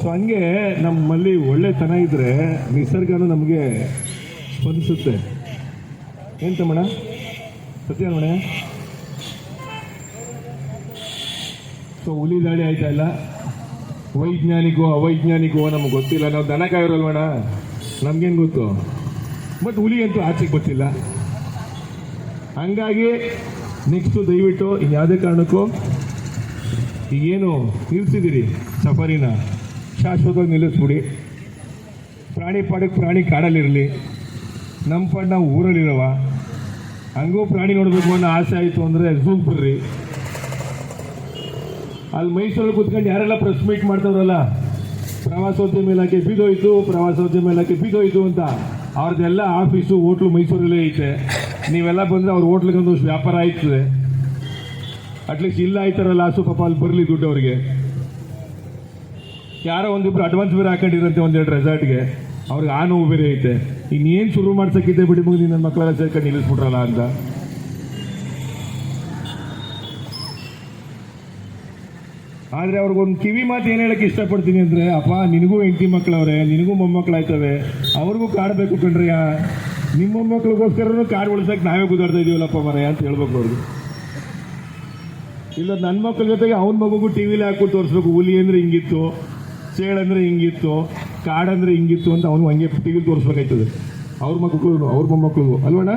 So ಹಂಗೆ ನಮ್ಮಲ್ಲಿ ಒಳ್ಳೆತನ ಇದ್ರೆ ನಿಸರ್ಗನೂ ನಮಗೆ ಸ್ಪಂದಿಸುತ್ತೆ. ಏನು ತಮ್ಮಣ್ಣ, ಸತ್ಯ ನೋಡ. ಸೊ ಹುಲಿ ದಾಳಿ ಆಯ್ತಾ ಇಲ್ಲ, ವೈಜ್ಞಾನಿಕೋ ಅವೈಜ್ಞಾನಿಕೋ ನಮಗೆ ಗೊತ್ತಿಲ್ಲ. ನಾವು ದನ ಕಾಯೋರಲ್ವಣ, ನಮ್ಗೇನು ಗೊತ್ತು. ಬಟ್ ಹುಲಿ ಅಂತೂ ಆಚೆಗೆ ಗೊತ್ತಿಲ್ಲ. ಹಂಗಾಗಿ ನೆಕ್ಸ್ಟು ದಯವಿಟ್ಟು ಇನ್ಯಾವುದೇ ಕಾರಣಕ್ಕೂ ಈಗೇನು ನಿಲ್ಲಿಸಿದ್ದೀರಿ ಸಫಾರಿನ ಶಾಶ್ವತವಾಗಿ ನಿಲ್ಲಿಸ್ಬಿಡಿ. ಪ್ರಾಣಿ ಪಾಡಕ್ಕೆ ಪ್ರಾಣಿ ಕಾಡಲ್ಲಿರಲಿ, ನಮ್ಮ ಪಾಡು ನಾವು ಊರಲ್ಲಿರವ. ಹಂಗೂ ಪ್ರಾಣಿ ನೋಡಬೇಕು ಅನ್ನೋ ಆಸೆ ಆಯಿತು ಅಂದರೆ ಝೂಗ್ ಬರ್ರಿ. ಅಲ್ಲಿ ಮೈಸೂರಲ್ಲಿ ಕೂತ್ಕೊಂಡು ಯಾರೆಲ್ಲ ಪ್ರೆಸ್ ಮೀಟ್ ಮಾಡ್ತಾವ್ರಲ್ಲ, ಪ್ರವಾಸೋದ್ಯಮ ಇಲಾಖೆ ಬಿದ್ದೋಯ್ತು, ಪ್ರವಾಸೋದ್ಯಮ ಇಲಾಖೆ ಬಿದ್ದೋಯ್ತು ಅಂತ, ಅವ್ರದ್ದೆಲ್ಲ ಆಫೀಸು ಹೋಟ್ಲು ಮೈಸೂರಲ್ಲೇ ಐತೆ. ನೀವೆಲ್ಲ ಬಂದರೆ ಅವ್ರ ಹೋಟ್ಲಿಗೆ ಒಂದು ವ್ಯಾಪಾರ ಆಯ್ತದೆ. ಅಟ್ಲೀಸ್ಟ್ ಇಲ್ಲ ಆಯ್ತಾರಲ್ಲ ಆಸು ಪಾಪ ಅಲ್ಲಿ ಬರಲಿ ದುಡ್ಡು ಅವ್ರಿಗೆ. ಯಾರೋ ಒಂದಿಬ್ರು ಅಡ್ವಾನ್ಸ್ ಬೇರೆ ಹಾಕೊಂಡಿರಂತೆ ಒಂದೆರಡು ರೆಸಾರ್ಟ್ಗೆ, ಅವ್ರಿಗೆ ಆ ನೋವು ಬೇರೆ ಐತೆ. ಇನ್ನೇನು ಶುರು ಮಾಡ್ಸಕ್ಕಿದ್ದೆ ಬಿಡಿ ಮುಗಿ ನನ್ನ ಮಕ್ಕಳೆಲ್ಲ ಸೇರ್ಕೊಂಡು ನಿಲ್ಲಿಸ್ಬಿಟ್ರಲ್ಲ ಅಂತ. ಆದರೆ ಅವ್ರಿಗೊಂದು ಕಿವಿ ಮಾತು ಏನು ಹೇಳಕ್ಕೆ ಇಷ್ಟಪಡ್ತೀನಿ ಅಂದರೆ, ಅಪ್ಪ ನಿನಗೂ ಹೆಂಡತಿ ಮಕ್ಕಳವ್ರೆ, ನಿನಗೂ ಮೊಮ್ಮಕ್ಕಳಾಯ್ತವೆ, ಅವ್ರಿಗೂ ಕಾಡಬೇಕು ಕಣ್ರಿಯ. ನಿಮ್ಮ ಮೊಮ್ಮಕ್ಳಿಗೋಸ್ಕರನೂ ಕಾಡು ಉಳಿಸೋಕೆ ನಾವೇ ಗುದಾಡ್ತಾ ಇದೀವಲ್ಲಪ್ಪ ಮರೆಯ ಅಂತ ಹೇಳ್ಬೇಕು ಅವ್ರಿಗೆ. ಇಲ್ಲ ನನ್ನ ಮಕ್ಕಳ ಜೊತೆಗೆ ಅವನ ಮಗುಗೂ ಟಿ ವಿಲಿ ಹಾಕ್ಬಿಟ್ಟು ತೋರಿಸ್ಬೇಕು, ಹುಲಿ ಅಂದರೆ ಹಿಂಗಿತ್ತು, ಸೇಳಂದರೆ ಹಿಂಗಿತ್ತು, ಕಾಡಂದರೆ ಹಿಂಗಿತ್ತು ಅಂತ ಅವನು ಹಂಗೆ ಟಿ ವಿಲಿ ತೋರಿಸ್ಬೇಕಾಯ್ತದೆ. ಅವ್ರ ಮಕ್ಕಳು ಅವ್ರ ಮೊಮ್ಮಕ್ಕಳಿಗೂ ಅಲ್ವಣ್ಣ.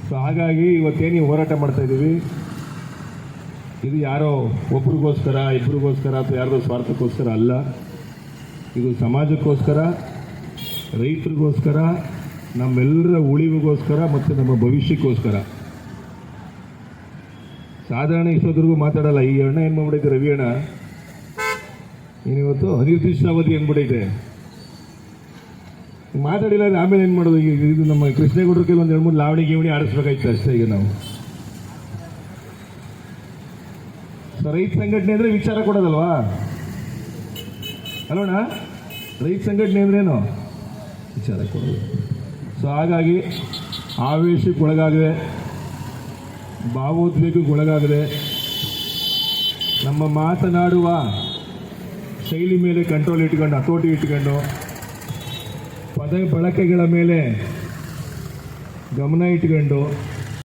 ಸೊ ಹಾಗಾಗಿ ಇವತ್ತೇನು ಹೋರಾಟ ಮಾಡ್ತಾ ಇದ್ದೀವಿ, ಇದು ಯಾರೋ ಒಬ್ರಿಗೋಸ್ಕರ ಇಬ್ಬರಿಗೋಸ್ಕರ ಅಥವಾ ಯಾರ್ದೋ ಸ್ವಾರ್ಥಕ್ಕೋಸ್ಕರ ಅಲ್ಲ. ಇದು ಸಮಾಜಕ್ಕೋಸ್ಕರ, ರೈತರಿಗೋಸ್ಕರ, ನಮ್ಮೆಲ್ಲರ ಉಳಿವಿಗೋಸ್ಕರ ಮತ್ತು ನಮ್ಮ ಭವಿಷ್ಯಕ್ಕೋಸ್ಕರ. ಸಾಧಾರಣ ಇಷ್ಟೊತ್ತರೆಗೂ ಮಾತಾಡಲ್ಲ. ಈ ಅಣ್ಣ ಏನು ಮಾಡ್ಬಿಟ್ಟೈತೆ ರವಿ ಅಣ್ಣ, ಏನಿವತ್ತು ಅನಿರ್ದಿಷ್ಟಾವಧಿ ಅಂದ್ಬಿಟ್ಟೈತೆ. ಮಾತಾಡಿಲ್ಲ ಆಮೇಲೆ ಏನು ಮಾಡೋದು. ಇದು ನಮ್ಮ ಕೃಷ್ಣೇಗೌಡರ ಕೈಲಿ ಒಂದು 2-3 ಲಾವಣಿ ಗೀವಣಿ ಆಡಿಸ್ಬೇಕಾಯ್ತು ಅಷ್ಟೇ. ಈಗ ನಾವು ರೈತ ಸಂಘಟನೆ ಅಂದರೆ ವಿಚಾರ ಕೊಡೋದಲ್ವಾ ಅಲ್ಲೋಣ. ರೈತ ಸಂಘಟನೆ ಅಂದ್ರೇನು ವಿಚಾರ ಕೊಡೋದು. ಸೊ ಹಾಗಾಗಿ ಆವೇಶಕ್ಕೊಳಗಾಗದೆ, ಭಾವೋದ್ವೇಗಕ್ಕೊಳಗಾಗದೆ, ನಮ್ಮ ಮಾತನಾಡುವ ಶೈಲಿ ಮೇಲೆ ಕಂಟ್ರೋಲ್ ಇಟ್ಕೊಂಡು, ಹತೋಟಿ ಇಟ್ಕೊಂಡು, ಪದ ಬಳಕೆಗಳ ಮೇಲೆ ಗಮನ ಇಟ್ಕೊಂಡು